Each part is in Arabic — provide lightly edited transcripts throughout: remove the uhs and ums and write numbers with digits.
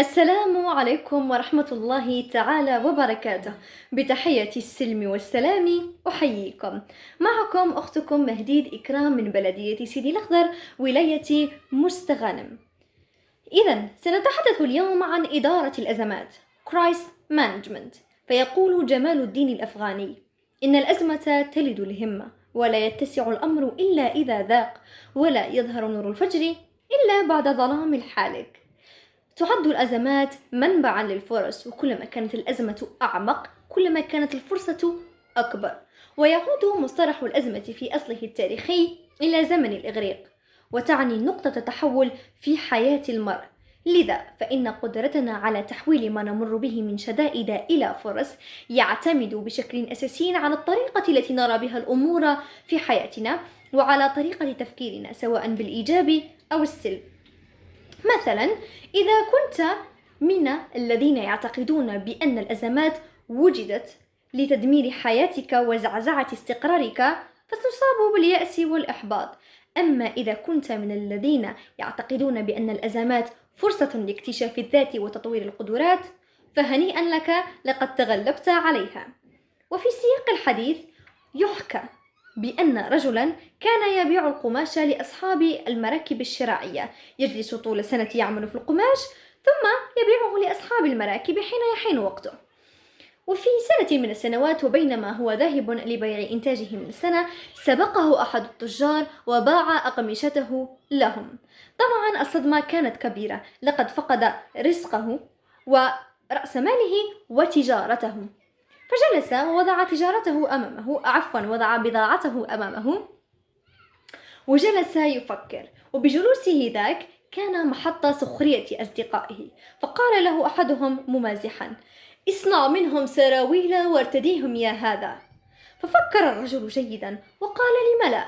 السلام عليكم ورحمة الله تعالى وبركاته. بتحية السلم والسلام أحييكم. معكم أختكم مهديد إكرام من بلدية سيدي الأخضر ولاية مستغانم. إذن سنتحدث اليوم عن إدارة الأزمات Crisis Management. فيقول جمال الدين الأفغاني: إن الأزمة تلد الهمة، ولا يتسع الأمر إلا إذا ضاق، ولا يظهر نور الفجر إلا بعد ظلام الحالك. تعد الأزمات منبعا للفرص، وكلما كانت الأزمة أعمق كلما كانت الفرصة أكبر. ويعود مصطلح الأزمة في أصله التاريخي إلى زمن الإغريق، وتعني نقطة تحول في حياة المرء. لذا فإن قدرتنا على تحويل ما نمر به من شدائد إلى فرص يعتمد بشكل أساسي على الطريقة التي نرى بها الأمور في حياتنا، وعلى طريقة تفكيرنا سواء بالإيجاب أو السلب. مثلا إذا كنت من الذين يعتقدون بأن الأزمات وجدت لتدمير حياتك وزعزعة استقرارك، فتصاب باليأس والإحباط. أما إذا كنت من الذين يعتقدون بأن الأزمات فرصة لاكتشاف الذات وتطوير القدرات، فهنيئا لك، لقد تغلبت عليها. وفي سياق الحديث يحكى بأن رجلا كان يبيع القماش لأصحاب المراكب الشراعية، يجلس طول السنة يعمل في القماش ثم يبيعه لأصحاب المراكب حين يحين وقته. وفي سنة من السنوات، وبينما هو ذاهب لبيع إنتاجه من السنة، سبقه أحد التجار وباع أقمشته لهم. طبعا الصدمة كانت كبيرة، لقد فقد رزقه ورأس ماله وتجارته. فجلس ووضع تجارته أمامه، وضع بضاعته أمامه، وجلس يفكر. وبجلوسه ذاك كان محط سخرية أصدقائه، فقال له أحدهم ممازحا: اصنع منهم سراويل وارتديهم يا هذا. ففكر الرجل جيدا وقال: لم لا؟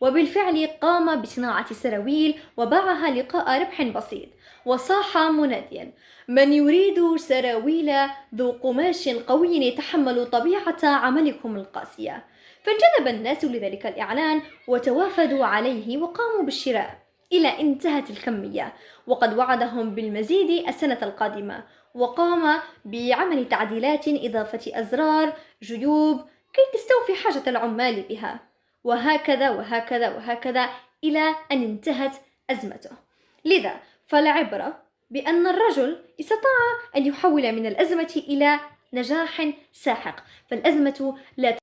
وبالفعل قام بصناعة سراويل وباعها لقاء ربح بسيط، وصاح مناديا: من يريد سراويل ذو قماش قوي يتحمل طبيعة عملكم القاسية؟ فانجذب الناس لذلك الإعلان وتوافدوا عليه وقاموا بالشراء إلى أن انتهت الكمية، وقد وعدهم بالمزيد السنة القادمة، وقام بعمل تعديلات إضافة أزرار جيوب كي تستوفي حاجة العمال بها، وهكذا وهكذا وهكذا إلى أن انتهت أزمته. لذا فالعبرة بأن الرجل استطاع أن يحول من الأزمة إلى نجاح ساحق. فالأزمة لا